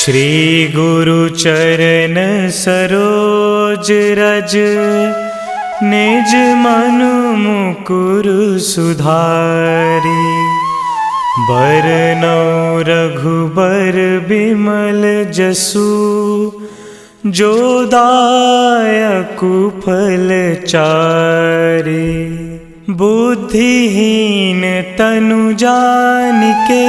श्री गुरु चरण सरोज रज, निज मनु मुकुर सुधारी। बरनौ रघुबर बिमल जसु, जो दायकु फल चारि। बुद्धिहीन तनु जानिके,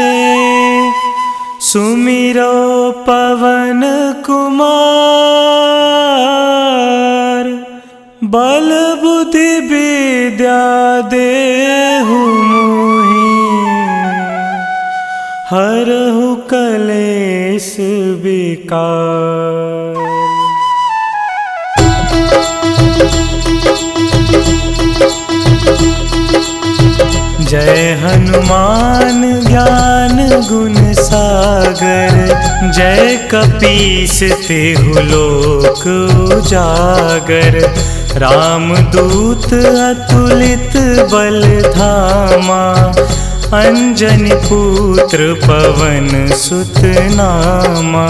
सुमिरो पवन कुमार। बल बुद्धि विद्या देहु मोहि, हरहु कलेश विकार। जय हनुमान ज्ञान गुण सागर, जय कपीस तिहु लोक उजागर। रामदूत अतुलित बल धामा, अंजनी पुत्र पवन सुत नामा।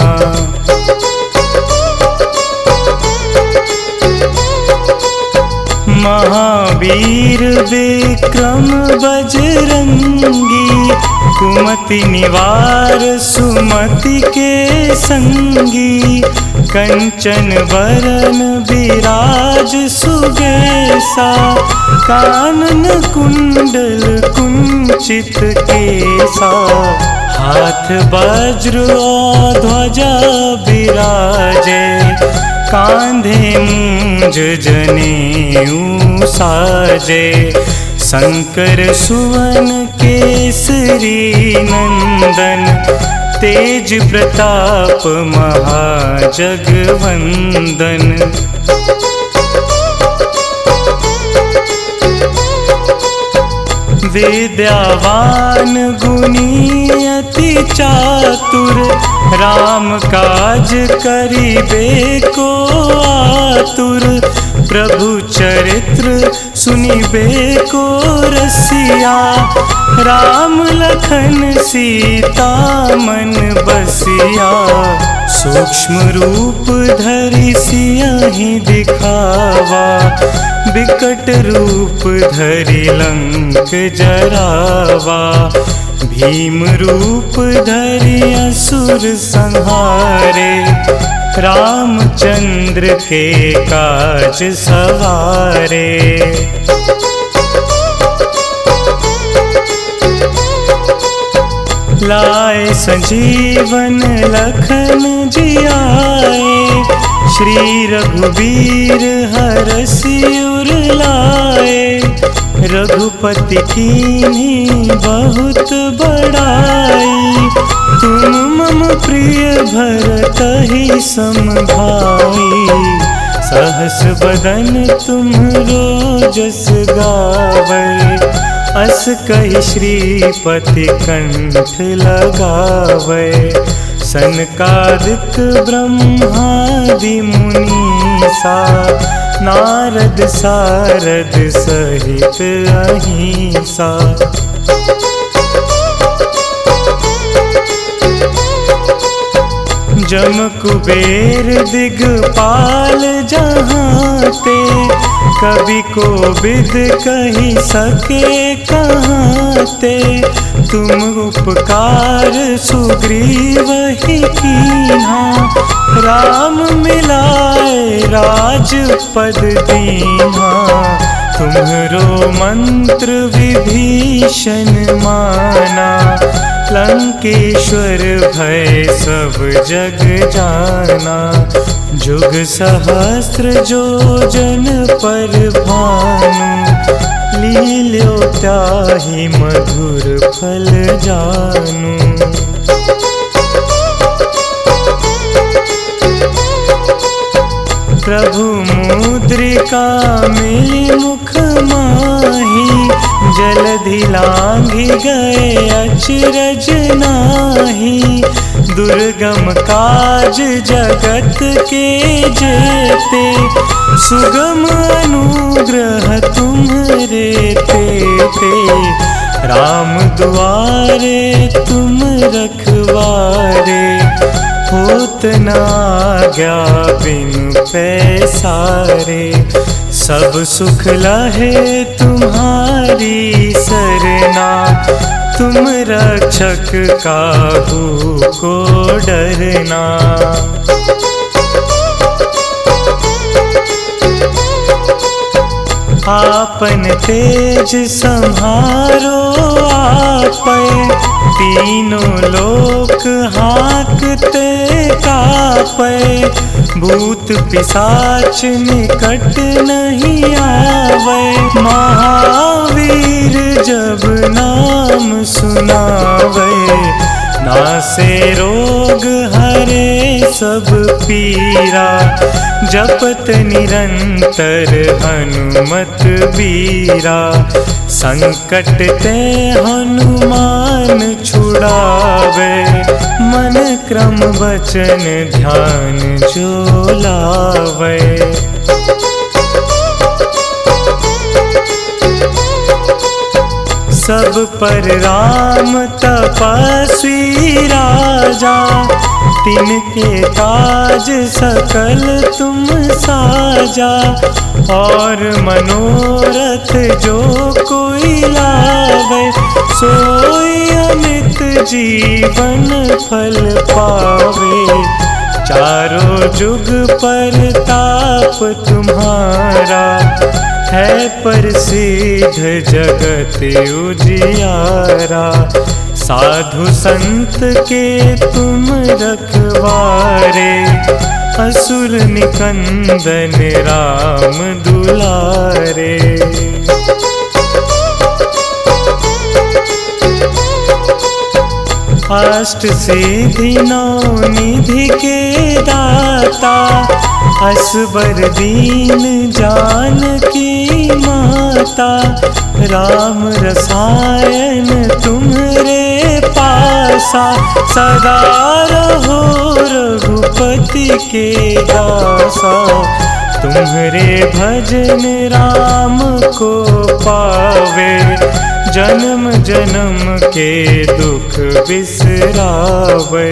महावीर विक्रम बजरंगी, कुमति निवार सुमति के संगी। कंचन वरन विराज सुबेसा, कानन कुंडल कुंचित केसा। हाथ वज्र और ध्वजा विराजे, कांधे मूंज जनेऊ साजे। शंकर सुवन केसरी नंदन, तेज प्रताप महाजगवंदन। विद्यावान गुणी अति चातुर, राम काज करिबे को आतुर। प्रभु चरित्र सुनिबे को रसिया, राम लखन सीता मन बसिया। सूक्ष्म रूप धरि सियहि दिखावा, बिकट रूप धरि लंक जरावा। भीम रूप धरि असुर संहारे, रामचंद्र के काज सवारे। लाए संजीवन लखन जियाए, श्री रघुवीर हरषि उर लाए। रघुपति कीन्ही बहुत बड़ाई, तुम मम प्रिय भरतहि सम भाई। सहस बदन तुम्हरो जस गावै, अस कहि श्रीपति कंठ लगावै। सनकादिक ब्रह्मादि मुनीसा, नारद सारद सहित अहिंसा। जम कुबेर दिगपाल जहांते, कवि कोविद कहि सके कहाते। तुम उपकार सुग्रीवहि कीन्हा, राम मिलाए राजपद दीन्हा। तुम्हरो मंत्र विभीषण माना, लंकेश्वर भय सब जग जाना। जुग सहस्त्र जो जन पर भानु, लील्यो ताहि मधुर फल जानू। प्रभु मुद्रिका मिली मुख माही, जलधि लांघि गए अचरज नाही। दुर्गम काज जगत के जेते, सुगम अनुग्रह तुम्हरे तेते। राम दुआरे तुम रखवारे, होत न आज्ञा बिनु पैसारे। सब सुख लहे तुम्हारी सरना, तुम रक्षक काहू को डरना। आपन तेज संहारो आपै, तीनों लोक हाँकते कापै। भूत पिशाच निकट नहीं आवे, महावीर जब नाम सुनावे। नासे रोग हरे सब पीरा, जपत निरंतर हनुमत बीरा। संकट ते हनुमान छुड़ावे, मन क्रम वचन ध्यान जो लावे। सब पर राम तपस्वी राजा, तिनके काज सकल तुम साजा। और मनोरथ जो कोई लावे, सोई अमित जीवन फल पावे। चारों जुग परताप तुम्हारा, है प्रसिद्ध जगत उजियारा। साधु संत के तुम रखवारे, असुर निकंदन राम दुलारे। अष्ट सिद्धि नौ निधि के दाता, असबर दीन जानकी माता। राम रसायन तुम्हरे पासा, सदा रहो रघुपति के दासा। तुम्हरे भजन राम को पावे, जन्म जन्म के दुख बिसरावे।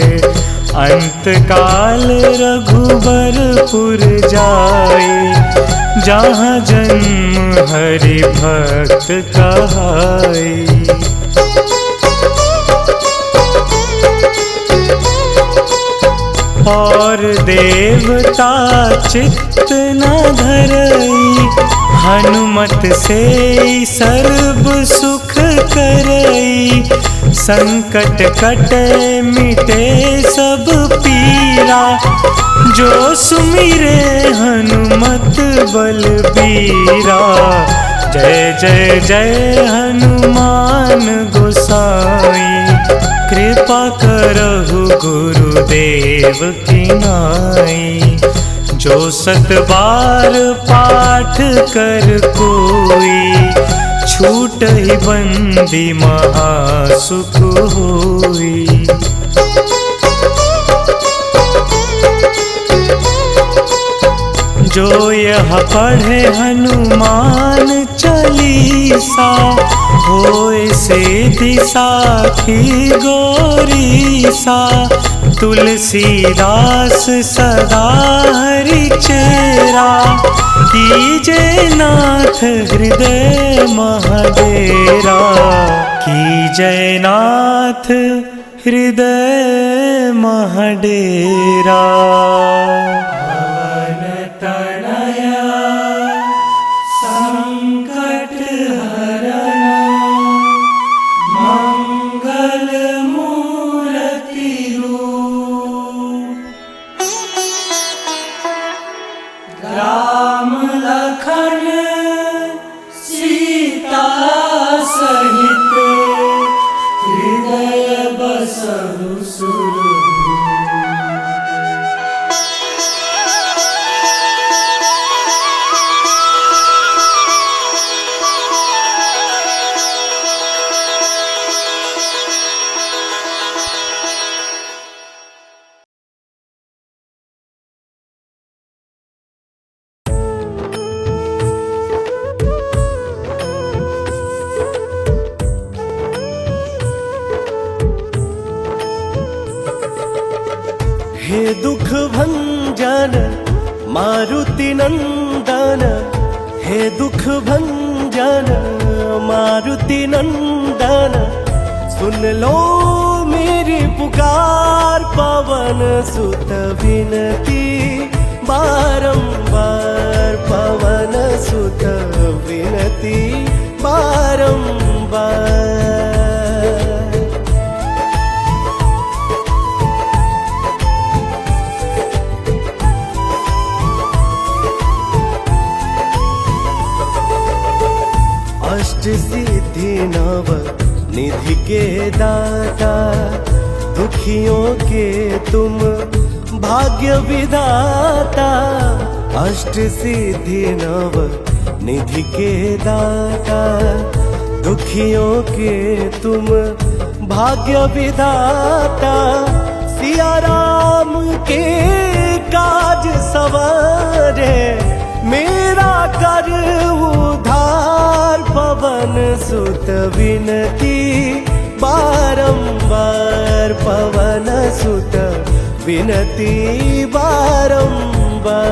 अंत काल रघुबरपुर जाई, जहाँ जन्म हरि भक्त कहाई। और देवता चित्त न धरई, हनुमत से सर्व सुख करई। संकट कटे मिटे सब पीरा, जो सुमिरे हनुमत बलबीरा। जय जय जय हनुमान गोसाई, कृपा करहु गुरुदेव की नाई। जो 7 बार पाठ कर कोई, छूटहि बंदी महासुख होई। जो यह पढ़े हनुमान चालीसा, होए सिद्धि साखी गौरीसा। तुलसीदास सदा हरि चेरा, कीजे नाथ हृदय महडेरा। कीजे नाथ हृदय महडेरा। राम लखन सीता सहित, हृदय बसहु सुरभूप। हे दुख भंजन मारुति नंदन, हे दुख भंजन मारुति नंदन, सुन लो मेरी पुकार पवन सुत विनती बारंबार, पवन सुत विनती बारंबार। अष्ट सिद्धि नव निधि के दाता, दुखियों के तुम भाग्य विधाता। अष्ट सिद्धि नव निधि के दाता, दुखियों के तुम भाग्य विधाता। सिया राम के काज सवारे, मेरा कर उधार पवन सुत विनती बारंबार, पवन सुत विनती बारंबार।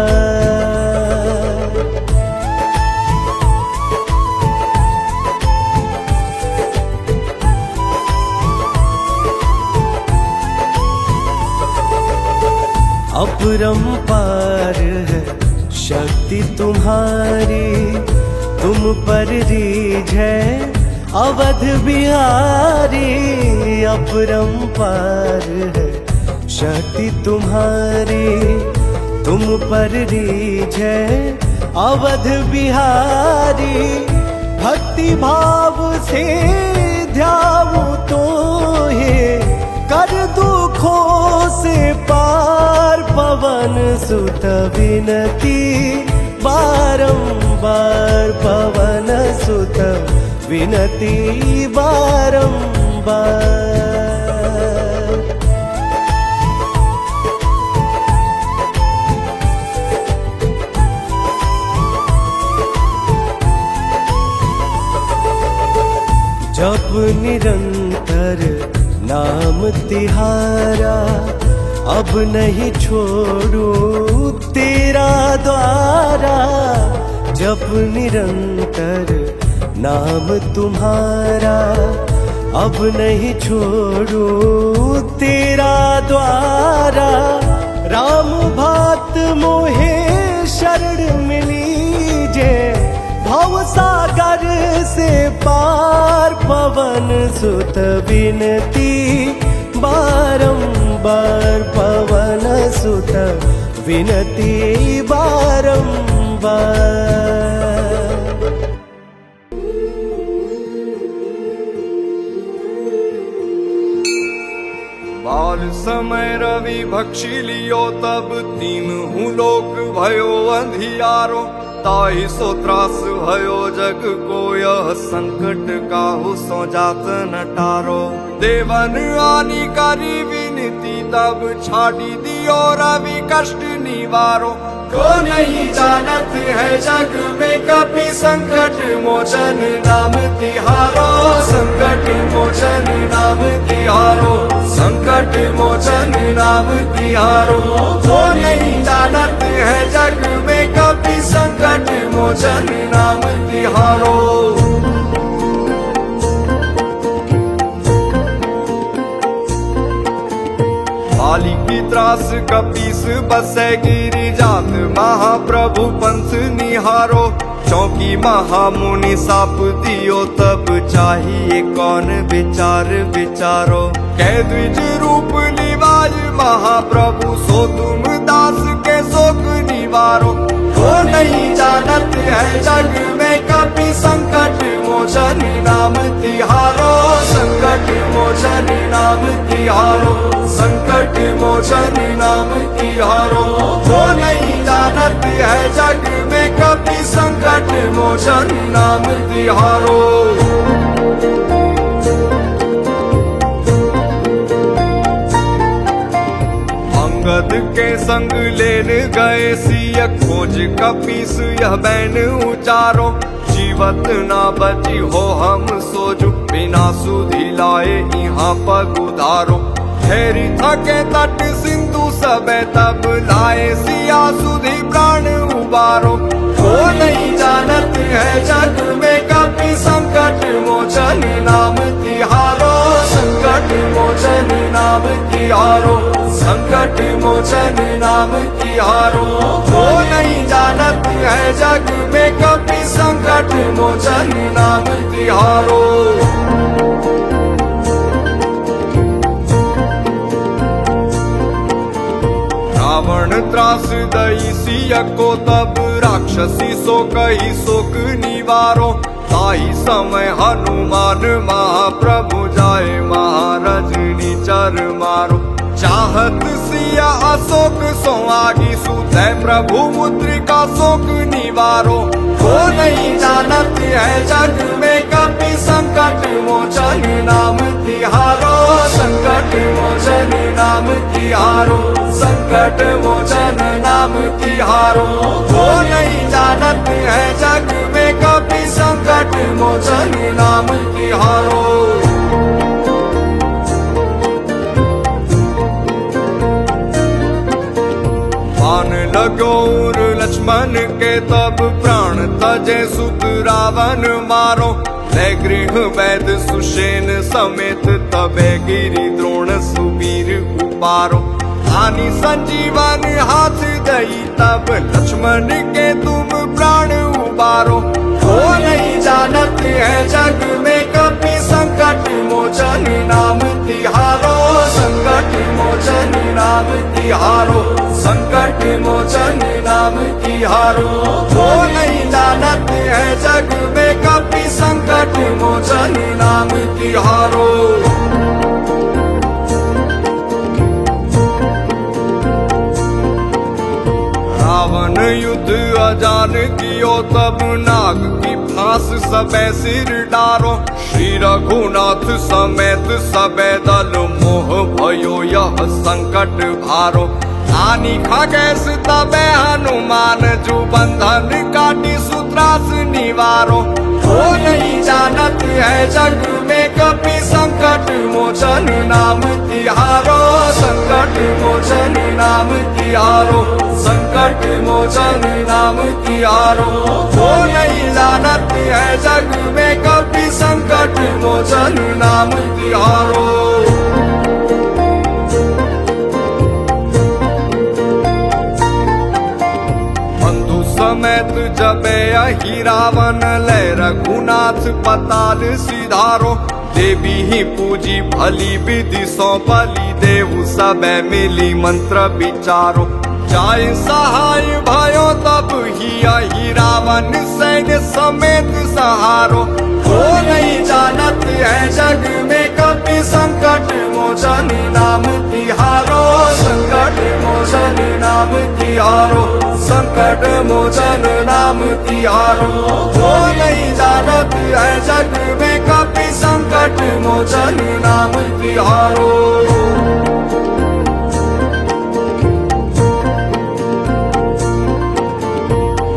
अपरंपार है शक्ति तुम्हारी, तुम पर रीझ है अवध बिहारी। अपरंपार है शक्ति तुम्हारी, तुम पर रीझ है अवध बिहारी। भक्ति भाव से ध्याऊं तो हे, कर दुखों से पार पवन सुत विनती बारंबार, पवन सुत विनती बारंबार। जप निरंतर नाम तिहारा, अब नहीं छोड़ू तेरा द्वारा। जप निरंतर नाम तुम्हारा, अब नहीं छोड़ू तेरा द्वारा। राम भक्त मोहे शरण मिलीजे, भव सागर से पार पवन सुत विनती बारंबार, पवन सुत विनती बारंबार। बाल समय रवि भक्षी लियो, तब तीनहु लोक भयो अंधियारो। ताहि सो त्रास भयो जग को, यह संकट काहू सो जात न टारो। देवन आनी करी विनती, तब छाड़ी दियो रवि कष्ट निवारो। को नहीं जानत है जग में कपि, संकट मोचन नाम तिहारो। संकट मोचन नाम तिहारो, संकट मोचन नाम तिहारो। को नहीं जानत है जग में कपि, संकट मोचन नाम तिहारो। बाली की त्रास कपीस बसे गिरी जात, महाप्रभु पंथ निहारो। चौकी महामुनि साप दियो, तब चाहिए कौन विचार विचारो। कह द्विज रूप निवाज महाप्रभु, सो तुम दास के शोक निवारो। को नहीं जानत है जग में कपि, संकट मोचन नाम तिहारो। संकट मोचन नाम तिहारो, संकट मोचन नाम तिहारो। को नहीं जानत है जग में कपि, संकट मोचन नाम तिहारो। अंगद के संग लेन गए सिय, खोज कपीस यह बैन उचारो। जीवत ना बची हो हम सोजु, बिना सुधि लाए यहाँ पग उधारो। ठहरी थके तट सिंधु सबे तब लाए सिया सुधी प्राण उबारो। वो नहीं जानत है जग में कभी संकट मोचन नाम तिहारो, संकट मोचन नाम तिहारो, संकट मोचन नाम तिहारो। वो नहीं जानत है जग में कभी संकट मोचन नाम तिहारो। रावण त्रास दई सिया को तब राक्षसी सो कही शोक निवारो। ताई समय हनुमान महाप्रभु जाए महारजनी चर मारो। चाहत सिया अशोक सो आगी सुते प्रभु मुद्रिका शोक निवारो। वो नहीं जानत है जग में कभी संकट मोचन नाम तिहारो, संकट मोचन नाम तिहारो, संकट मोचन नाम तिहारो। वो नहीं जानत है जग में कभी संकट मोचन नाम तिहारो। बाण लगोर लक्ष्मण के तब प्राण तजे सुत रावण मारो। ले गृह वैद सुषेण समेत तबे गिरि द्रोण सुवीर उपारो। आनी संजीवन हाथ दई तब लक्ष्मण के तुम प्राण उबारो। वो नहीं जानत है जग में कभी संकट मोचन नाम तिहारो, संकट मोचन नाम तिहारो, संकट मोचन नाम तिहारो। वो नहीं जानत है जग में कभी संकट मोचन नाम तिहारो। रावण युद्ध अजान कियो तब नाग की फांस सबे सिर डारो। श्री रघुनाथ समेत सबे दल मोह भयो यह संकट भारो। आनी खगेश तबे हनुमान जू बंधन काटी सूत्रास निवारो। वो नहीं जानत है जग में कभी संकट मोचन नाम तिहारो, संकट मोचन नाम तिहारो, संकट मोचन नाम तिहारो। वो नहीं जानत है जग में कभी संकट मोचन नाम तिहारो। समेत जबे अहि रावण ले रघुनाथ पताल सिधारो। देवी ही पूजी भली विधि सौ बलि देहु सबे मिली मंत्र विचारो। जाय सहाय भयो तब ही अहि रावण सैन्य समेत सहारो। वो नहीं जानत है जग में कभी संकट मोचन नाम तिहारो, संकट मोचन नाम तिहारो, संकट मोचन नाम तिहारो। वो नहीं जानत है जग में कभी संकट मोचन नाम तिहारो।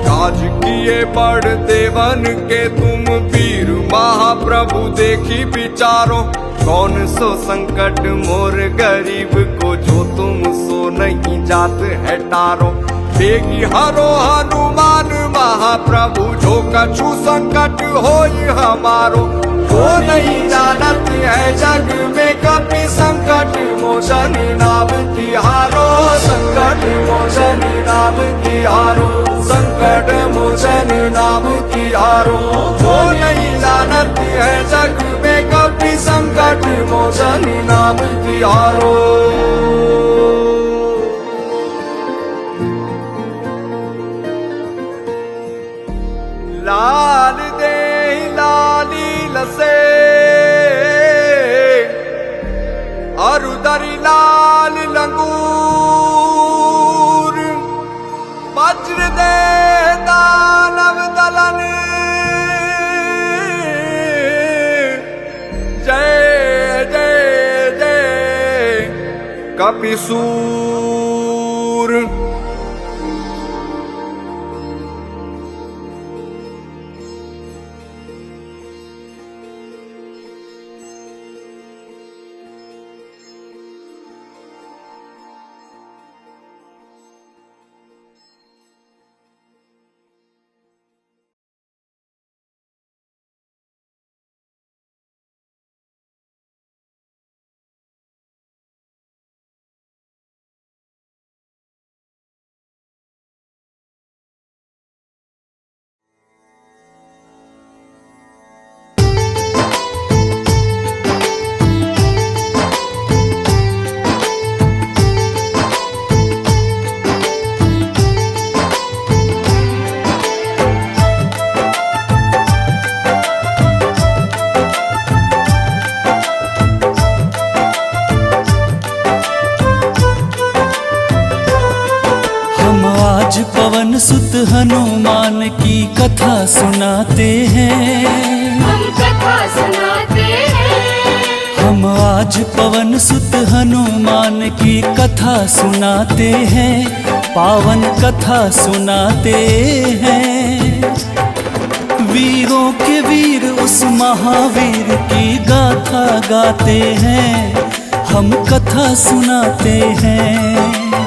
काज किए बड़ देवन के तुम वीर महाप्रभु देखी विचारो। कौन सो संकट मोर गरीब को जो तुम सो नहीं जात है टारो। बेगी हरो हनुमान महाप्रभु जो कछु संकट होई हमारो। वो नहीं जानत है जग में कभी संकट मोचन नाम तिहारो, संकट मोचन नाम तिहारो, संकट मोचन नाम तिहारो। वो नहीं जानत है जग में कभी संकट मोचन नाम तिहारो। लाल दे लाली लसे अरुदरी लाल लंगूर। वज्र दे दानव दलन जय जय जय कपिसूर। आज पवन सुत हनुमान की कथा सुनाते हैं। हम कथा सुनाते हैं। हम आज पवन सुत हनुमान की कथा सुनाते हैं, पावन कथा सुनाते हैं। वीरों के वीर उस महावीर की गाथा गाते हैं, हम कथा सुनाते हैं।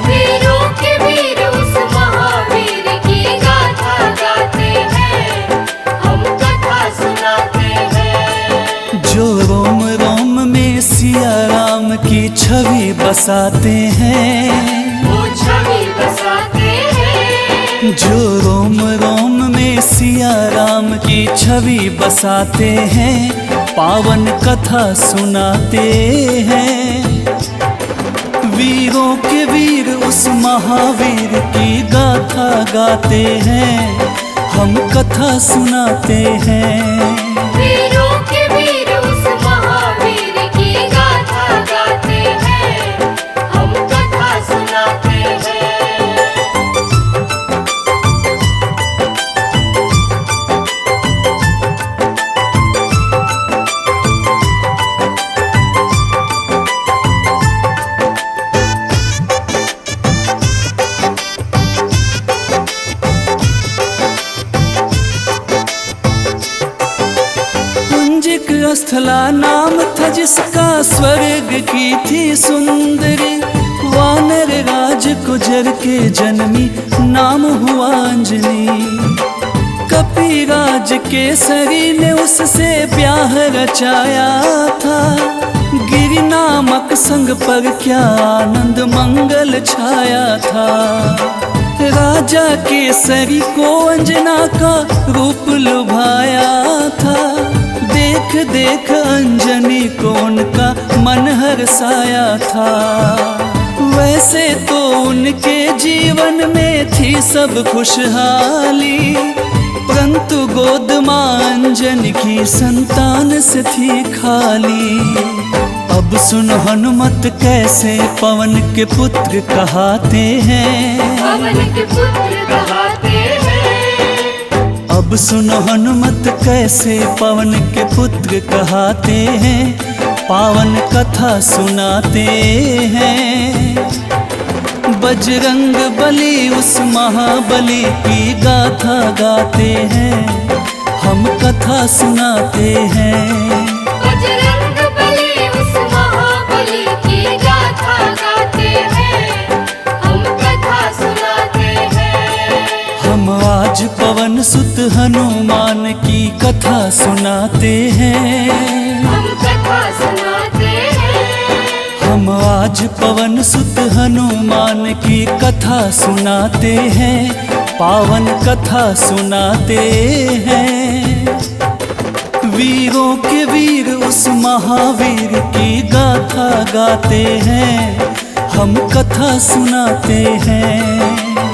वीरों के वीर उस महावीर की गाथा गाते हैं, हम कथा सुनाते हैं। जो रोम रोम में सिया राम की छवि बसाते हैं, वो छवि बसाते हैं। जो रोम रोम में सिया राम की छवि बसाते हैं, पावन कथा सुनाते हैं। वीरों के वीर उस महावीर की गाथा गाते हैं, हम कथा सुनाते हैं। वीरों के वीर उस महावीर की गाथा गाते हैं, हम कथा सुनाते हैं। स्थला नाम था जिसका, स्वर्ग की थी सुंदरी। वानर राज गुजर के जन्मी, नाम हुआ अंजनी। कपिराज केसरी ने उससे ब्याह रचाया था, गिरि नामक संग पर क्या आनंद मंगल छाया था। राजा केसरी को अंजना का रूप लुभाया था, देख देख अंजनी को उनका मन हर्षाया था। वैसे तो उनके जीवन में थी सब खुशहाली, परंतु गोद मां अंजनी की संतान से थी खाली। अब सुन हनुमत कैसे पवन के पुत्र कहाते हैं, पवन के पुत्र कहाते हैं। अब सुनो हनुमत कैसे पवन के पुत्र कहाते हैं, पावन कथा सुनाते हैं। बजरंग बली उस महाबली की गाथा गाते हैं, हम कथा सुनाते हैं। बजरंग बली उस महाबली की गाथा गाते हैं, हम कथा सुनाते हैं। हम आज पवन सुत हनुमान की कथा सुनाते हैं। हम कथा सुनाते हैं। हम आज पवन सुत हनुमान की कथा सुनाते हैं, पावन कथा सुनाते हैं। वीरों के वीर उस महावीर की गाथा गाते हैं, हम कथा सुनाते हैं।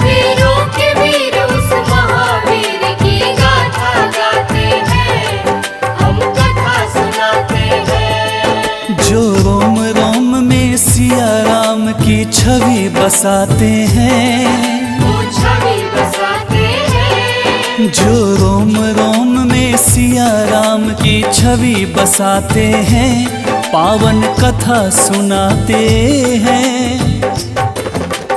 वीरों के वीर उस महावीर की गाथा गाते हैं, हम कथा सुनाते हैं। जो रोम रोम में सिया राम की छवि बसाते हैं, वो छवि बसाते हैं। जो रोम रोम में सिया राम की छवि बसाते हैं, पावन कथा सुनाते हैं।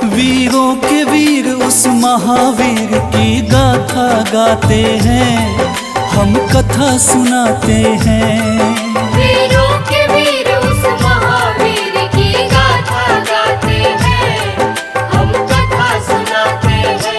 वीरों के वीर उस महावीर की गाथा गाते हैं, हम कथा सुनाते हैं। वीरों के वीर उस महावीर की गाथा गाते हैं, हम कथा सुनाते हैं।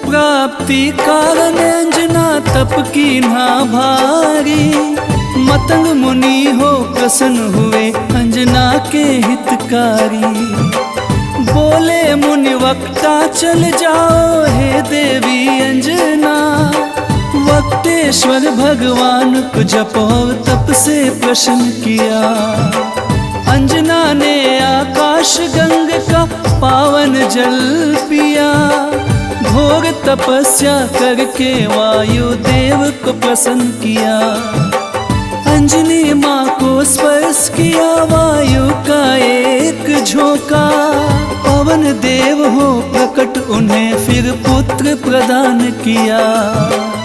प्राप्ति कारण अंजना तप की ना भारी। मतंग मुनि हो प्रसन्न हुए अंजना के हितकारी। बोले मुनि वक्ता चल जाओ हे देवी अंजना, वक्तेश्वर ईश्वर भगवान को जप और तप से प्रसन्न किया। अंजना ने आकाश गंग का पावन जल पिया। घोर तपस्या करके वायु देव को प्रसन्न किया। अंजनी माँ को स्पर्श किया वायु का एक झोंका। पवन देव हो प्रकट उन्हें फिर पुत्र प्रदान किया।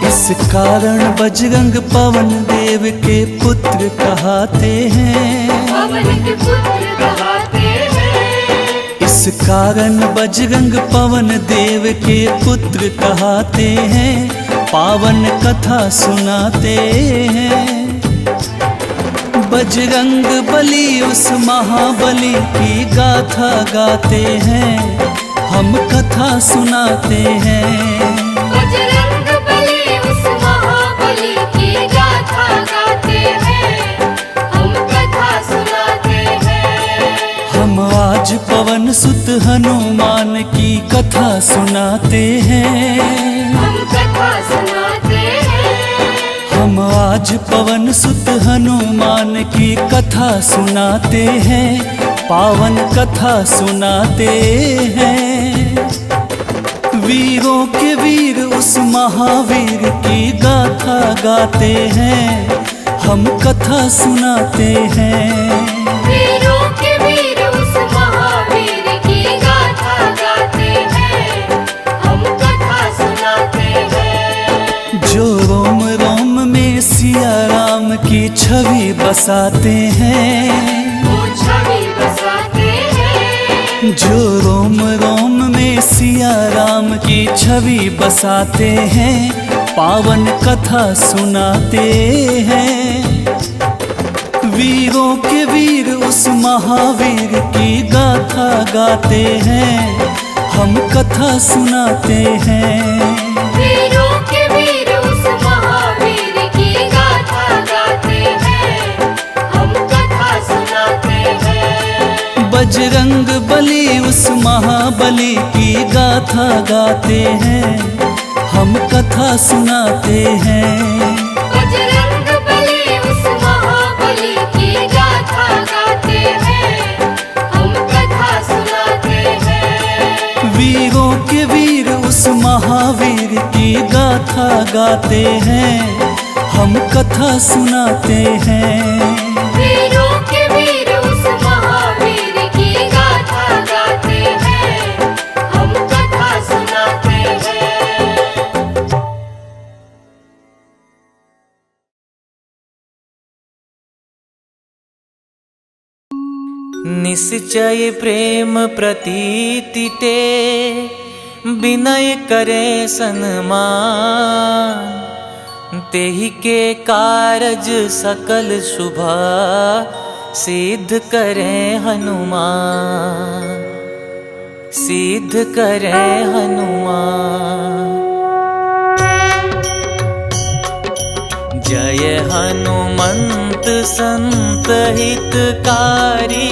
इस कारण बजरंग पवन देव के पुत्र कहते हैं। पवन के पुत्र कहते हैं। इस कारण बजरंग पवन देव के पुत्र कहते हैं। पावन कथा सुनाते हैं। बजरंग बली उस महाबली की गाथा गाते हैं। हम कथा सुनाते हैं। बजरंग बली उस महाबली की गाथा गाते हैं। हम कथा सुनाते हैं। हम आज पवन सुत हनुमान की कथा सुनाते हैं। हम कथा सुनाते हैं। हम आज पवन सुत हनुमान की कथा सुनाते हैं। पावन कथा सुनाते हैं। वीरों के वीर उस महावीर की गाथा गाते हैं। हम कथा सुनाते हैं। वीरों के वीर उस महावीर की गाथा गाते हैं। हम कथा सुनाते हैं। जो रोम रोम में सिया राम की छवि बसाते हैं। वो छवि बसाते हैं। जो रोम रोम में सिया राम की छवि बसाते हैं। पावन कथा सुनाते हैं। वीरों के वीर उस महावीर की गाथा गाते हैं। हम कथा सुनाते हैं। वीरों के वीर उस महावीर की गाथा गाते हैं। हम कथा सुनाते हैं। बजरंग बली उस महाबली की गाथा गाते हैं। हम कथा सुनाते हैं। बजरंग बली उस महाबली की गाथा गाते हैं। हम कथा सुनाते हैं। वीरों के वीर उस महावीर की गाथा गाते हैं। हम कथा सुनाते हैं। वीरों के वीर उस महावीर की गाथा गाते हैं। हम कथा सुनाते हैं। निश्चय प्रेम प्रतीति ते विनय करे सन्मान। तेहि के कारज सकल शुभा सिद्ध करे हनुमान। सिद्ध करे हनुमान। जय हनुमंत संत हितकारी।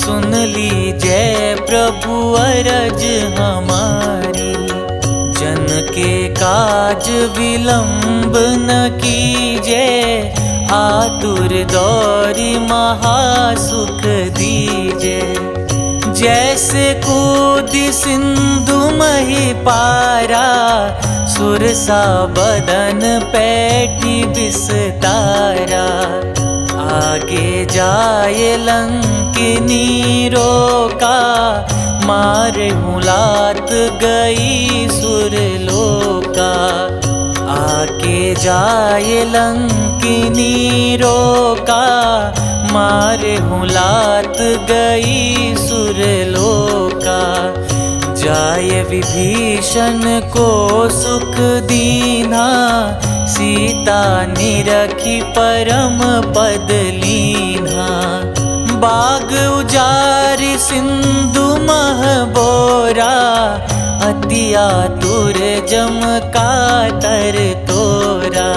सुन लीजय प्रभु अरज हमारी। जन के काज विलंब न कीजे। आतुर दौरी महासुख दीजे। जैसे कूदी सिंधु मही पारा। सुरसा बदन पैठी विस्तारा। आगे जाए लंकिनी रोका। मारे मुलात गई सुरलोका। आगे जाए लंकिनी रोका। मारे मुलात गई सुरलोका। जाय विभीषण को सुख दीना। सीता निरखी परम पद लीना। बाग उजारि सिंधु मह बोरा। अति आतुर जम कातर तोरा।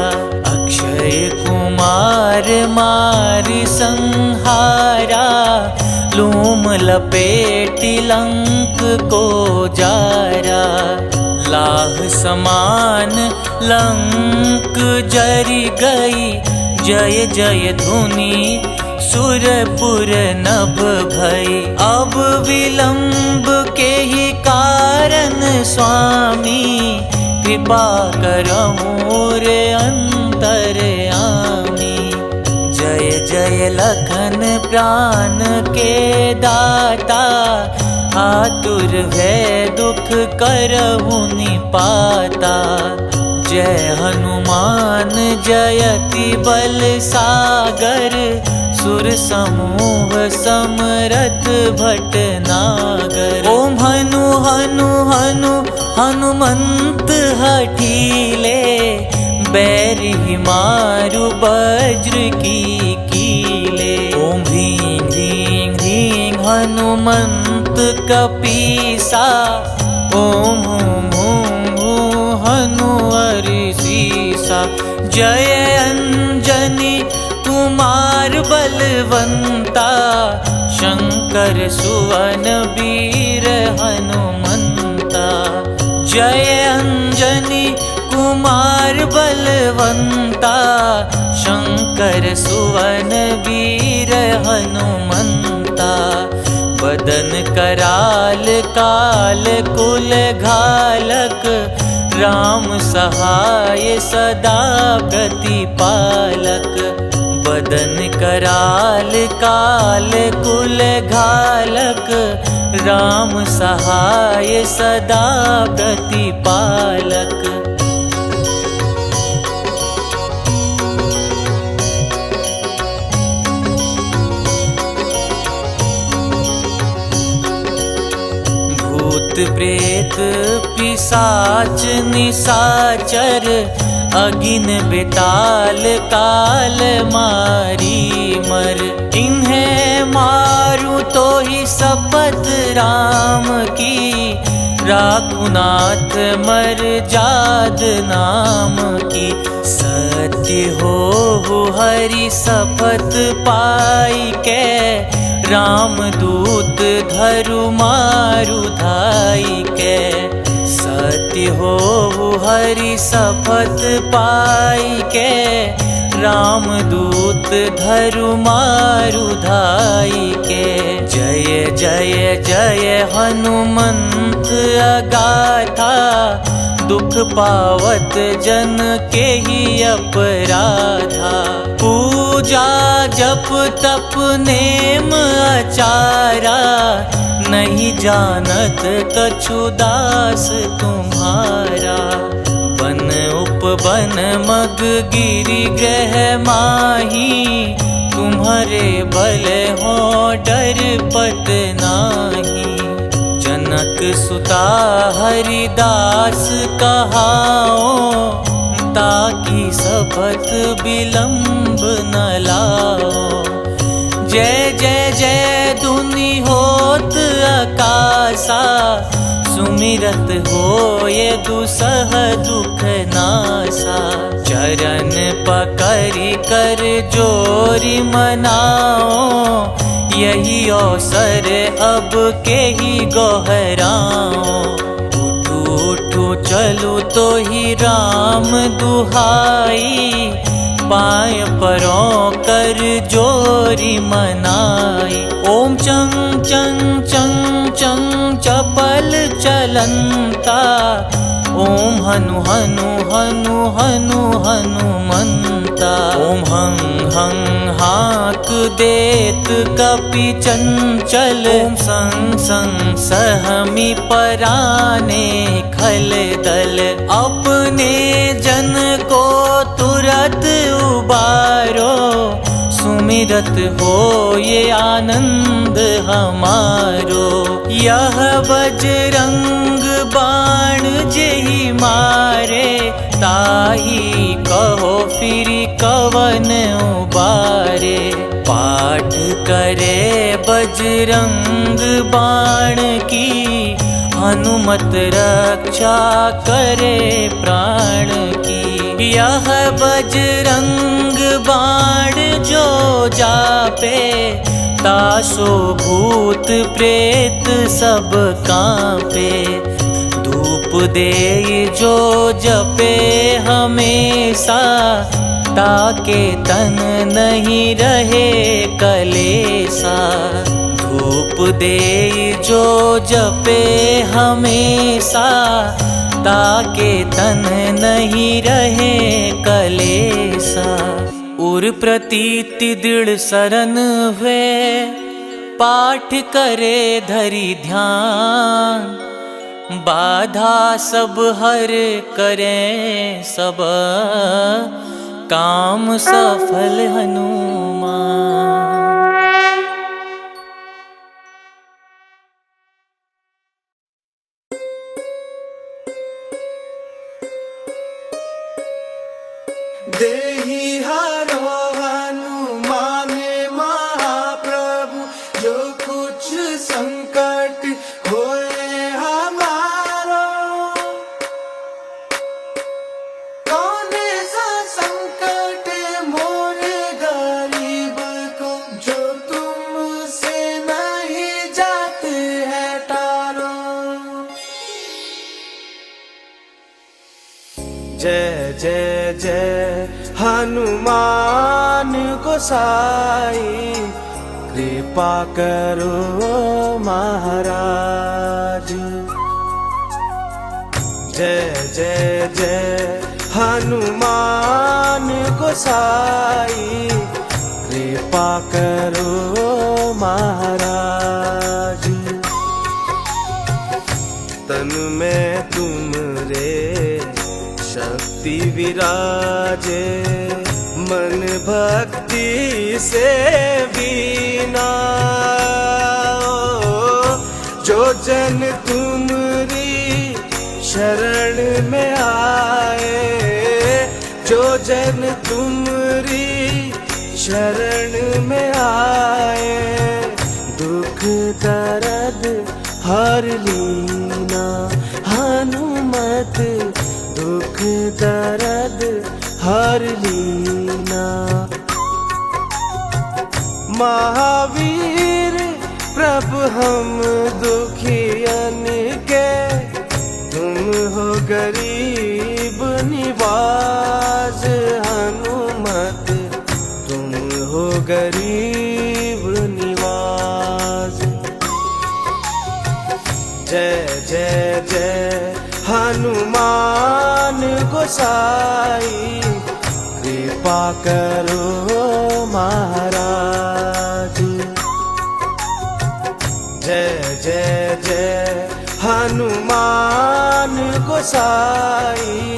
अक्षय कुमार मारि संहारा। लूम लपेटि लंक को जारा। लाह समान लंक जरी गई, जय जय धुनि सुरपुर नभ भई। अब विलंब के ही कारण स्वामी, कृपा करहु रे अंतरयामी। जय जय लखन प्राण के दाता, आतुर भय दुख करहु निपाता। जय हनुमान जयति बल सागर, सुर समूह समरथ भटनागर। ओम हनु हनु हनु हनुमंत हठीले, बैरि मारु वज्र की कीले। ओम ह्रीं ह्रीं ह्रीं हनुमंत कपीसा, ओम हूं हूं हूं हनु हरिसीसा। जय अंजनी कुमार बलवंता, शंकर सुवन वीर हनुमंता। जय अंजनी कुमार बलवंता, शंकर सुवन वीर हनुमंता। बदन कराल काल कुल घालक, राम सहाय सदा प्रतिपालक। बदन कराल काल कुल घालक, राम सहाय सदा प्रतिपालक। भूत प्रेत पिशाच निशाचर, अगिन बेताल काल मारी मर। इन्हें मारू तो ही शपथ राम की, राखुनाथ मर जाद नाम की। सत्य हो हरि शपथ पाई के, राम दूत धरु मारु धाई के। सत्य हो हरि शपथ पाई के, राम दूत धरु मारु धाई के। जय जय जय हनुमंत अगाथा, दुख पावत जन के ही अपराधा। पूजा जप तप नेम आचारा, नहीं जानत कछु दास तुम्हारा। बन उपवन मग गिरि ग्रह माही, तुम्हारे बल हो डर पत नाही। जनक सुता हरिदास कहाओ, ताकि शपथ विलंब न लाओ। जय जय जय धुनि होत आकाशा, सुमिरत हो ये दुसह दुख नासा। चरण पकड़ि कर जोरि मनाओ, यही अवसर अब के ही गोहराओ। उठू उठू चलू तो ही राम दुहाई, पाय परों कर जोरी मनाई। ओम चंग चंग चंग चंग चपल चलंता, ओम हनु हनु हनु हनु हनुमंता। ओम हं हं हाक देत कपि चंचल, ओम संग संग सहमी पराने खल दल। अपने जन को तुरत उबारो, सुमिरत हो ये आनंद हमारो। यह बजरंग बाण जेहि मारे, ताही कहो फिर कवन उबारे। पाठ करे बजरंग बाण की, हनुमत रक्षा करे प्राण की। यह बजरंग बाण जो जापे, तासो भूत प्रेत सब कांपे। धूप देई जो जपे हमेशा, ताके तन नहीं रहे कलेसा। धूप देई जो जपे हमेशा, ताके तन नहीं रहे कलेसा। उर प्रतीति दृढ़ सरन हुए, पाठ करे धरि ध्यान। बाधा सब हर करे सब, काम सफल हनुमान। देहि हरो हनुमान महाप्रभु, जो कुछ संकट होए हमारो। कौन सा संकट मोरे गरीब को, जो तुमसे नहीं जाते है टारो। जय जय जय हनुमान गोसाई, कृपा करो महाराज। जय जय जय हनुमान गोसाई, कृपा करो महाराज। तन में तुमरे शक्ति विराजे, मन भक्ति से बीना। जो जन तुमरी शरण में आए, जो जन तुमरी शरण में आए, दुख दर्द हर लीना। हनुमत दुख दर्द हर लीना। महावीर प्रभु हम दुखियन के, तुम हो गरीब निवाज। हनुमत तुम हो गरीब निवाज। जय जय जय हनुमान गोसाई, कृपा करो महाराज। जय जय जय हनुमान गोसाई,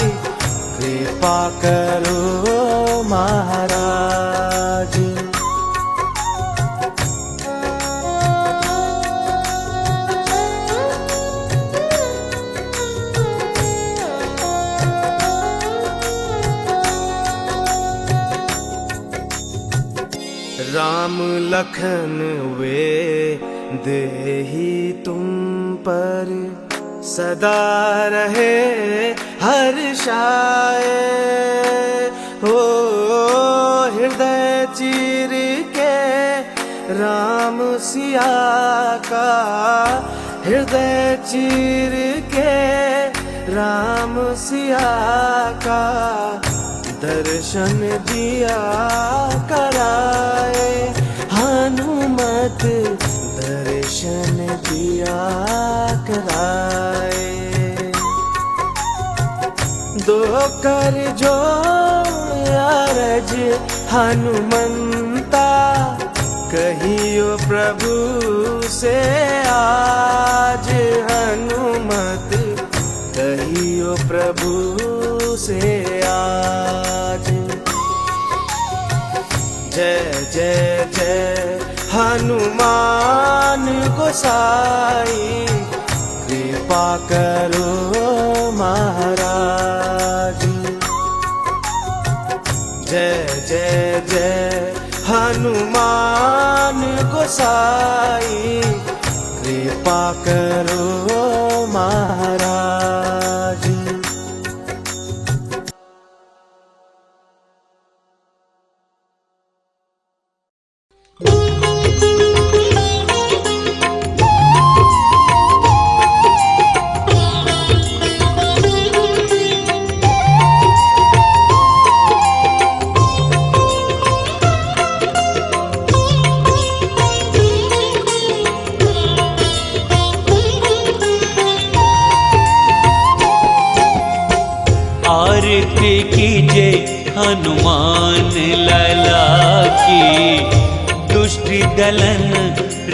कृपा करो महाराज। राम लखन वे देहि तुम पर, सदा रहे हर्षाए। हो हृदय चीर के राम सिया का, हृदय चीर के राम सिया का, दर्शन दिया कराए। हनुमत दर्शन दिया कराए। दो कर जो अरज हनुमंता, कहियो प्रभु से आज। हनुमत कहियो प्रभु से आज। जय जय जय हनुमान गोसाई, कृपा करो महाराज। जय जय जय हनुमान गोसाई, कृपा करो महाराज। आरती कीजे हनुमान लला की, दुष्ट दलन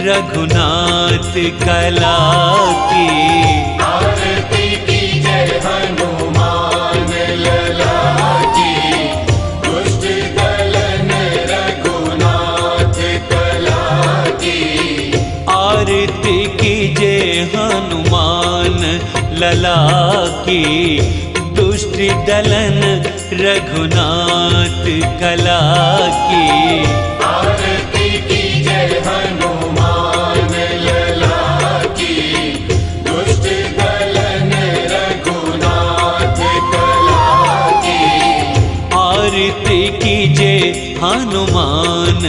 रघुनाथ कला की। आरती कीजे हनुमान लला की, दुष्ट दलन रघुनाथ कला की। आरती कीजे हनुमान लला की, दुष्ट दलन रघुनाथ कला की। आरती कीजे हनुमान लला की, दुष्ट दलन रघुनाथ कला की। आरती कीजे हनुमान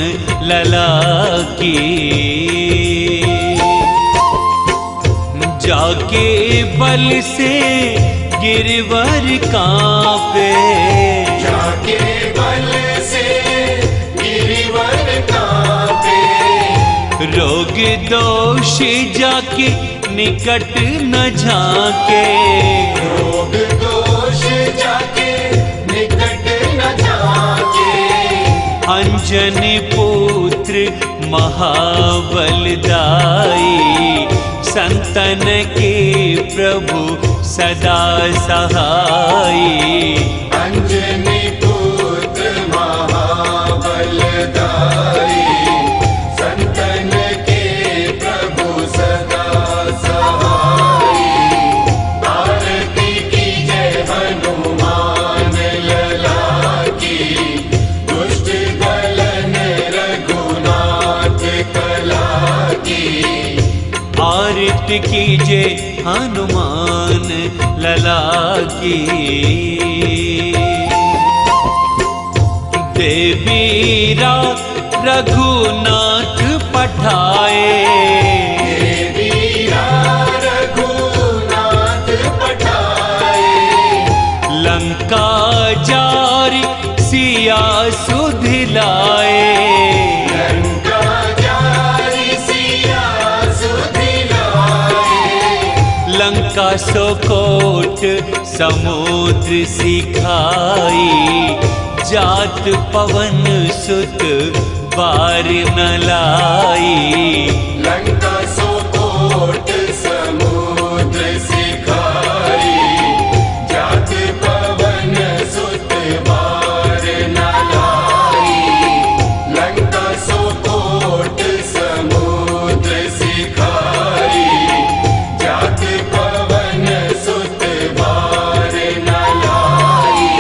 लला की। जाके बल से गिरवर कांपे, जाके बल से गिरवर कांपे। रोग दोष जाके निकट न झाके, रोग दोष जाके निकट न झाके। अंजनी पुत्र महाबलदाई, संतन के प्रभु सदा सहाई। अंजनी पुत्र महाबलदाई, संतन के प्रभु सदा सहाई। आरती कीजे हनुमान लला की, दुष्ट दलन रघुनाथ कला की। आरती कीजे हनुमान लला की। देवीरा रघुनाथ पठाए, देवीरा रघुनाथ पठाए। लंका जारी सिया सुधिलाए, लंका जारी सिया सुधिलाए। लंका सोकोट समुद्र सिखाई, जात पवन सुत बार न लाई। लंका सोकोट समुद्र सिखाई, जात पवन सुत बार न लाई। लंका सोकोट समुद्र सिखाई, जात पवन सुत बार न लाई।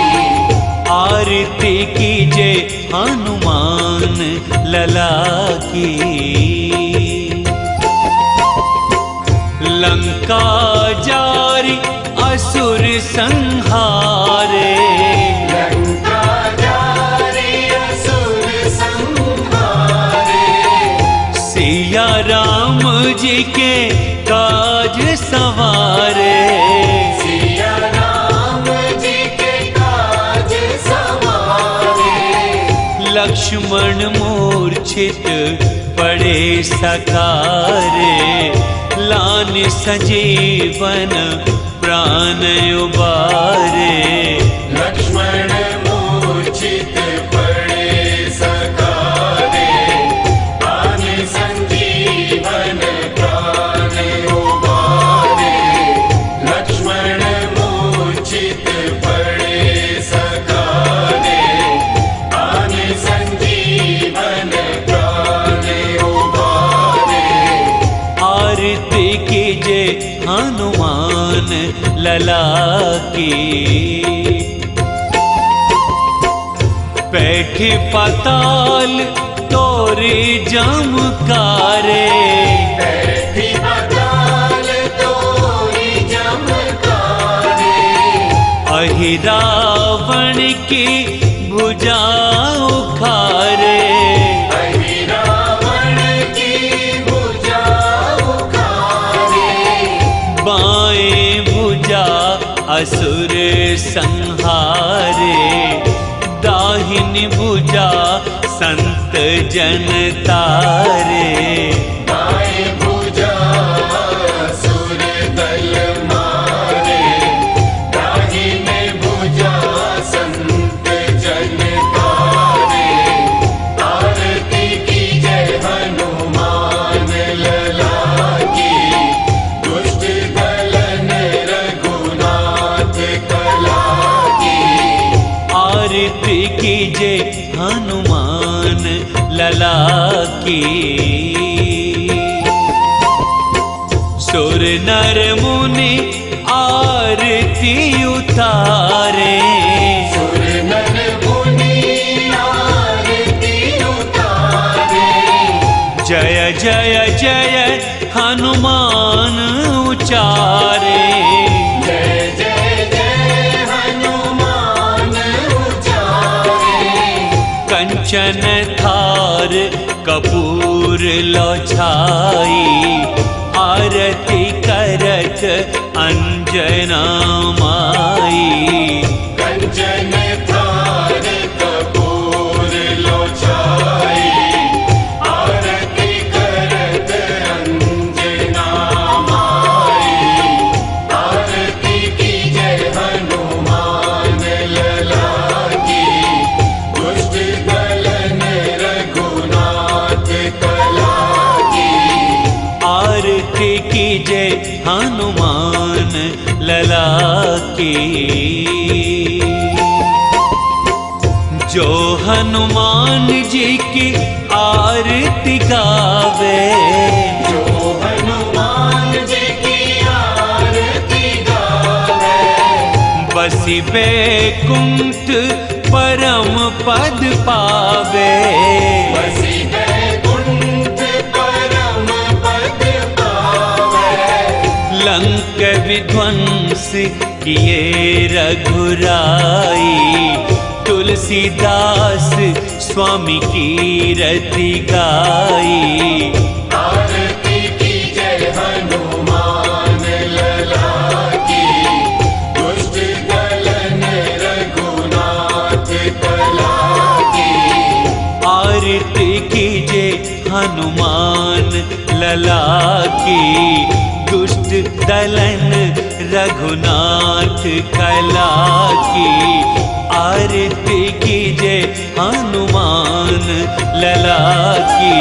आरती कीजे हनुमान लला की। लंका जारी असुर संहारे, लंका जारी असुर संहारे। सिया राम जी के काज सवारे, सिया राम जी के काज सवारे। लक्ष्मण मूर्छित पड़े सकारे, लान संजीवन प्राण उबारे। लक्ष्मण मूर्छित पड़े सकारे, प्राण संजीवन प्राण उबारे। लक्ष्मण मूर्छित पड़े सकारे, प्राण संजीवन प्राण उबारे। आरती कीजे हनुमान लला की। बैठे पाताल तोरे जमकारे, बैठी पाताल तोरी जमकारे। अहि रावण की भुजा उखारे, अहि रावण की भुजा उखारे। बाएं भुजा असुर संहारे, दाहिनी भुजा संत जन तारे। दाएं भुजा असुर दल मारे, दाहिने भुजा कीजे हनुमान लला की। सुर नर मुनि आरती उतारे, सुर नर मुनि आरती उतारे। जय जय जय हनुमान उचारे। जय जय जय हनुमान उचारे। कंचन थार कपूर लो छाई, आरती करत अंजना माई। कंचन थार कपूर लो छाई, आरती करत अंजना माई। आरती कीजे हनुमान लला की, दुष्ट दलन रघुनाथ कला की। आरती कीजे हनुमान लला की। जो हनुमान जी की आरती गावे, जो हनुमान जी की आरती गावे। बसी बैकुंठ परम पद पावे। बसी बैकुंठ परम पद पावे। लंक विध्वंस किए रघुराई, तुलसीदास स्वामी की रति गाई। आरती कीजे हनुमान लला की, दुष्ट दलन रघुनाथ कला की। आरती कीजे हनुमान लला की, दुष्ट दलन रघुनाथ कला की। आरती कीजे हनुमान लला की,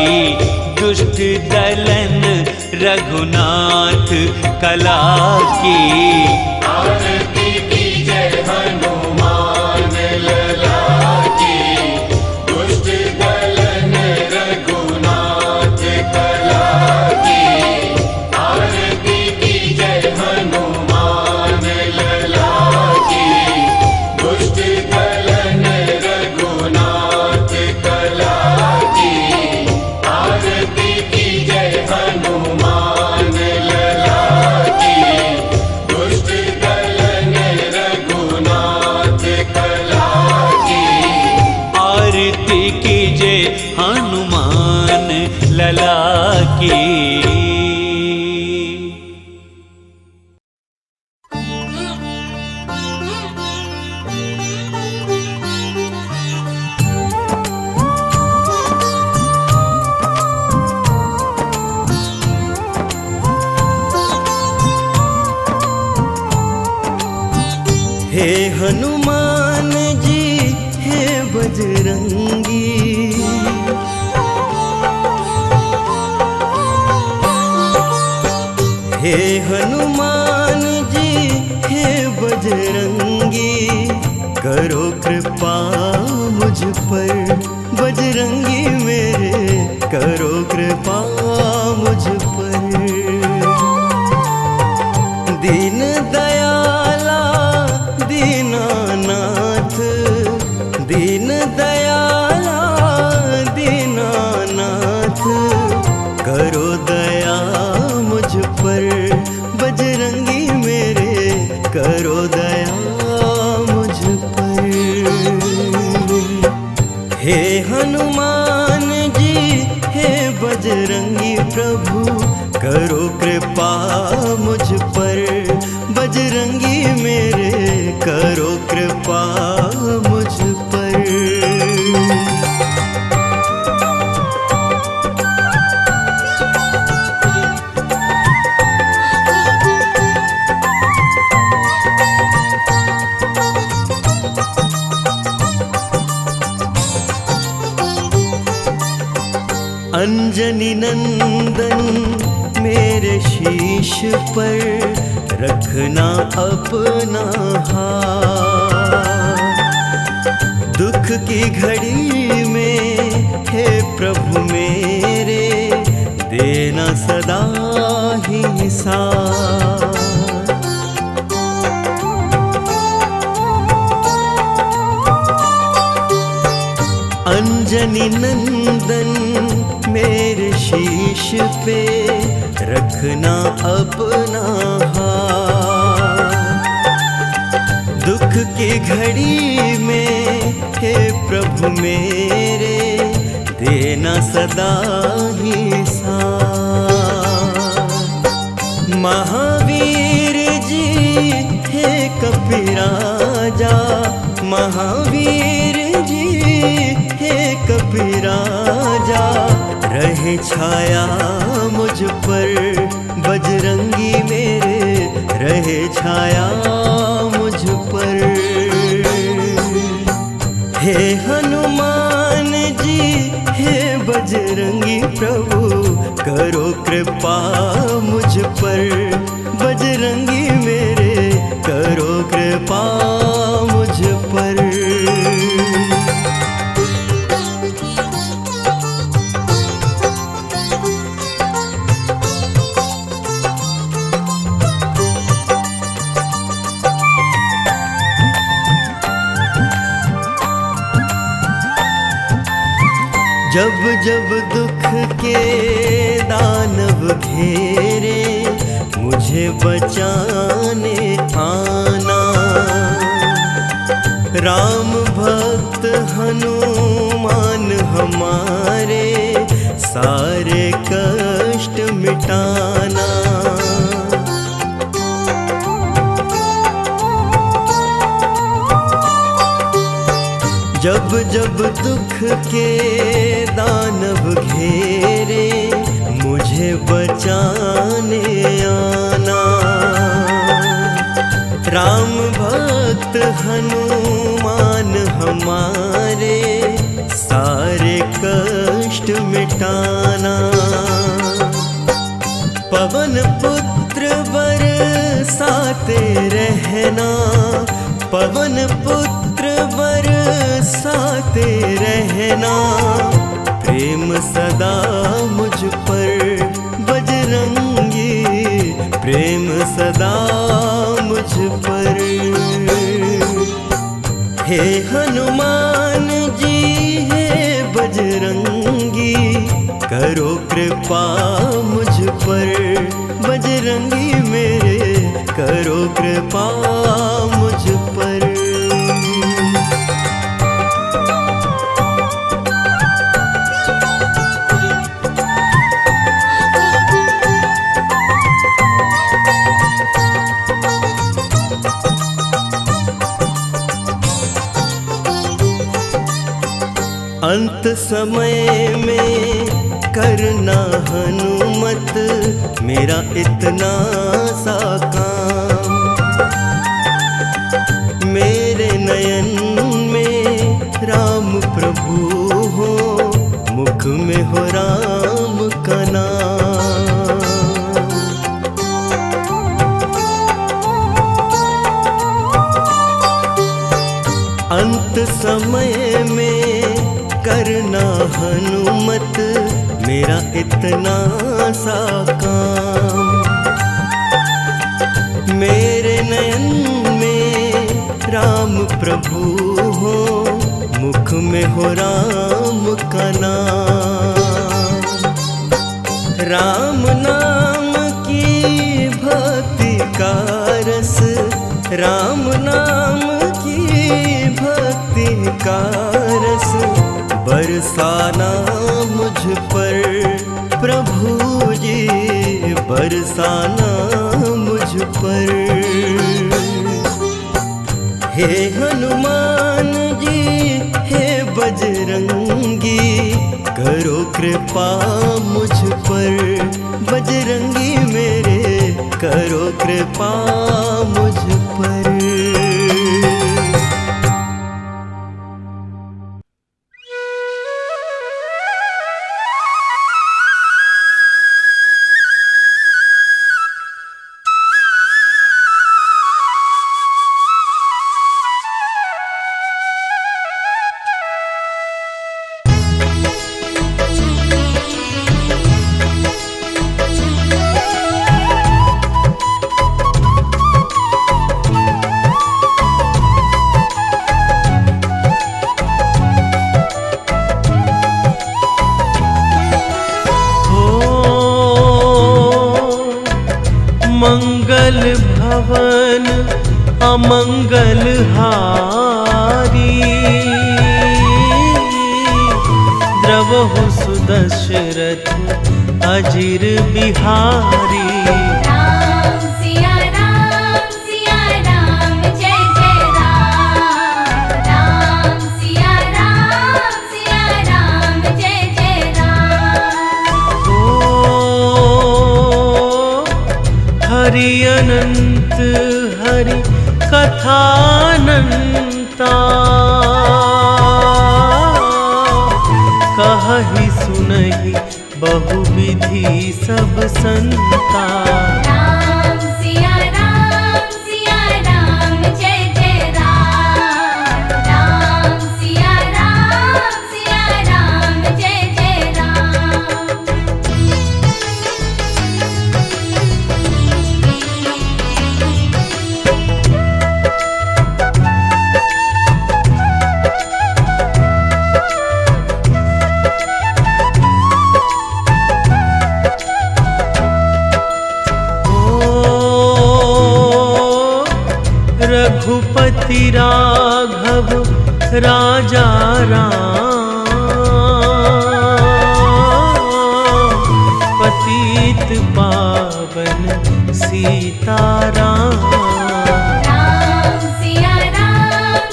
दुष्ट दलन रघुनाथ कला की। आरती कीजे हनुमान लला की, दुष्ट दलन रघुनाथ कला की। आरती कीजे हनुमान लला की, दुष्ट दलन रघुनाथ कला की। आरती कीजे हनुमान लला की, दुष्ट दलन रघुनाथ कला की। आरती कीजे हनुमान लला की। हे हनुमान जी हे बजरंगी, हे हनुमान जी हे बजरंगी। करो कृपा मुझ पर बजरंगी मेरे, करो कृपा मुझ पर। दीन दयाला दीनानाथ, दीन दयाला दीनानाथ। करो दया मुझ पर बजरंगी मेरे, करो दया मुझ पर। हे हनुमान जी हे बजरंगी प्रभु, करो कृपा मुझ पर बजरंगी मेरे, करो कृपा मुझ पर। अंजनी नंदन मेरे शीश पर, रखना अपना हाथ। दुख की घड़ी में हे प्रभु मेरे देना सदा ही साथ। अंजनी नंदन मेरे शीश पे रखना अपना हाथ। दुख की घड़ी में हे प्रभु मेरे देना सदा ही साथ। महावीर जी हे कपिराजा, महावीर जी हे कपिराजा, रहे छाया मुझ पर बजरंगी मेरे, रहे छाया मुझ पर। हे हनुमान जी हे बजरंगी प्रभु, करो कृपा मुझ पर, बजरंगी मेरे करो कृपा मुझ पर। जब जब दुख के दानव घेरे, मुझे बचाने आना। राम भक्त हनुमान हमारे, सारे कष्ट मिटाना। जब जब दुख के दानव घेरे, मुझे बचाने आना। राम भक्त हनुमान हमारे, सारे कष्ट मिटाना। पवन पुत्र बरसाते रहना, पवन पुत्र बरसाते रहना। प्रेम सदा मुझ पर बजरंगी, प्रेम सदा मुझ पर। हे हनुमान जी हे बजरंगी, करो कृपा मुझ पर, बजरंगी मेरे करो कृपा मुझ पर। अंत समय में करना हनुमत, मेरा इतना सा काम। मेरे नयन में राम प्रभु हो, मुख में हो राम का नाम। अंत समय में करना हनुमत, मेरा इतना सा काम। मेरे नयन में राम प्रभु हो, मुख में हो राम का नाम। राम नाम की भक्ति का रस, राम नाम की भक्ति का रस, बरसाना मुझ पर प्रभु जी, बरसाना मुझ पर। हे हनुमान जी हे बजरंगी, करो कृपा मुझ पर, बजरंगी मेरे करो कृपा मुझ पर। भुवन अमंगल हारी। द्रवहु सुदशरथ अजिर बिहारी। राम सिया राम जय जय राम। राम सिया राम जय जय राम। ओ हरि अनंत हरि कथानंता। कहि सुनहि बहुविधि सब संता। राम सिया राम जय जय राम। राम सिया राम जय जय राम। रघुपति राघव राजा राम। पतित पावन सीताराम। राम सिया राम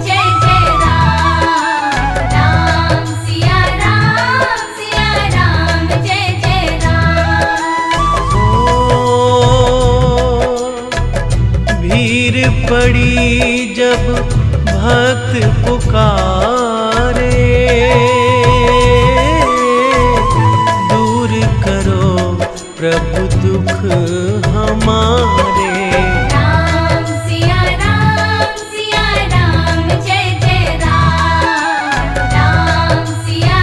जय जय राम। राम सिया राम जय जय राम। भीड़ पड़ी जब भक्त पुकारे। दूर करो प्रभु दुख हमारे। राम सिया राम जय जय राम। राम सिया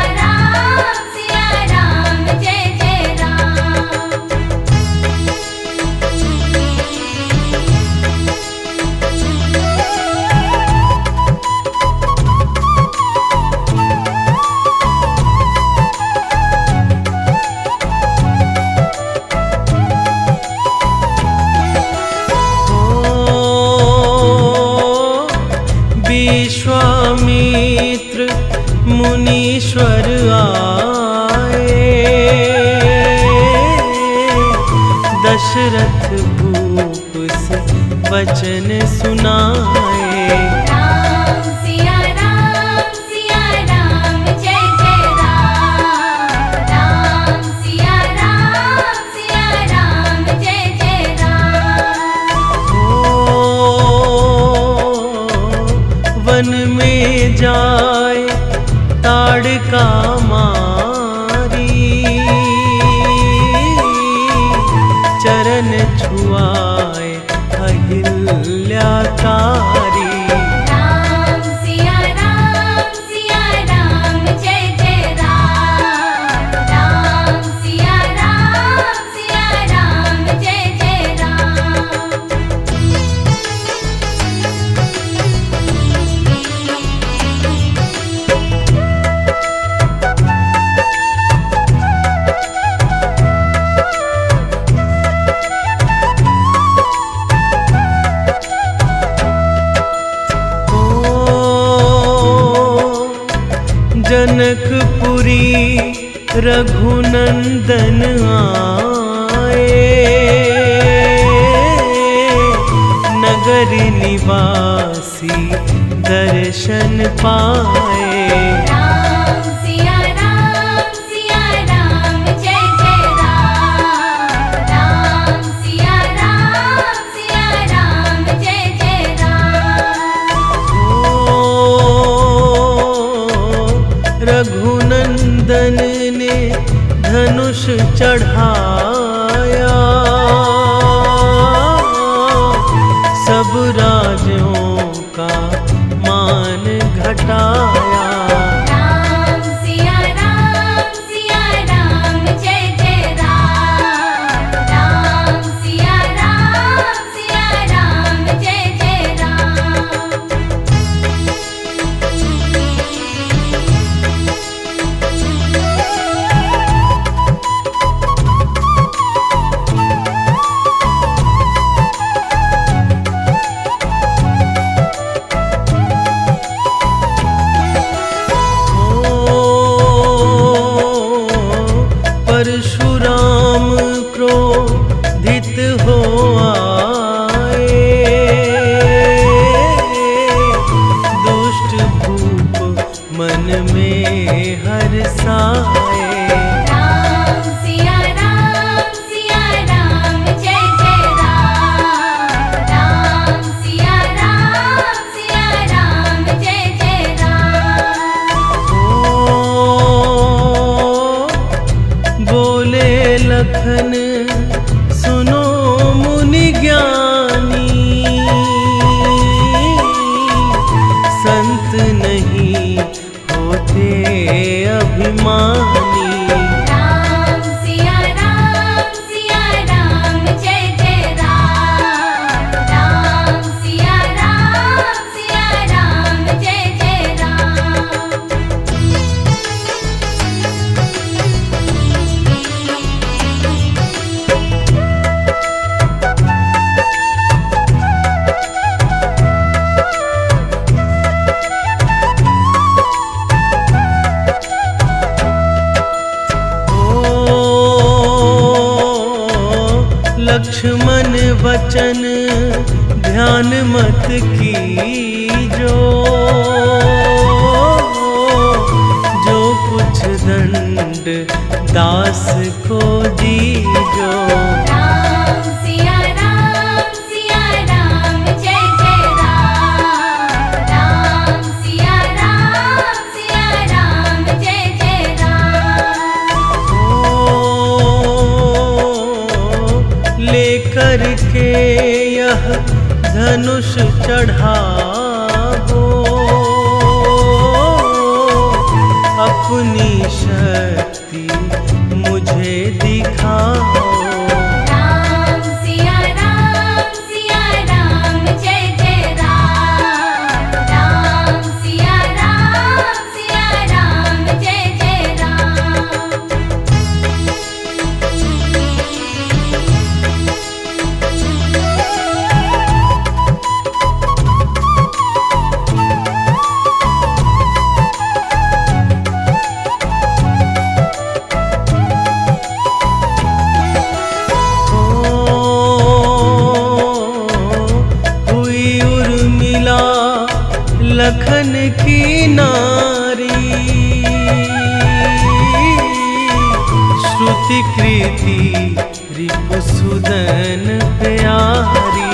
राम जय जय राम। विश्वामित्र मुनीश्वर आए। दशरथ भूप से वचन सुनाए। राम सिया राम जय जय राम। राम सिया राम जय जय राम। वन में जाए ताड़का मारी। चरण छुआए अहिल्याकारी। राम सिया राम जय जय राम। राम सिया राम जय जय राम। जनकपुरी रघुनंदन आए। नगर निवासी दर्शन पाए। राम सिया राम जय जय राम। राम सिया राम जय जय राम। रघुनंदन ने धनुष चढ़ाया। सब राजों का मान घटाया। राम सिया राम जय जय राम। राम सिया राम जय जय राम। मन में हर्षाए। राम सिया राम जय जय राम। राम सिया राम जय जय राम। ओ बोले लखन सुनो मुनि ज्ञानी, संत नहीं होते अभिमानी। राम सिया राम जय जय राम। राम सिया राम जय जय राम। लक्ष्मण वचन ध्यान मत कीजो, जो कुछ दंड दास को दीजो। राम सिया राम जय जय राम। राम सिया राम जय जय राम। लेकर के यह धनुष चढ़ाओ, अपनी शक्ति मुझे दिखाओ। राम सिया राम जय जय राम। राम सिया राम जय जय राम। हुई उर्मिला लखन की नारी, श्रुति कृति रिपुसुदन प्यारी।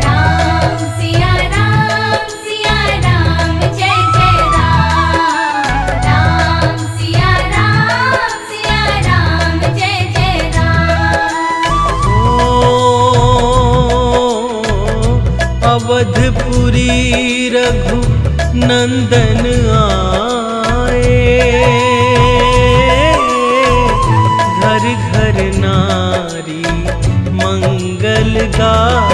राम सिया राम जय जय राम। राम सिया राम जय जय राम। अवधपुरी रघु नंदन आए, घर घर नारी मंगल गाए।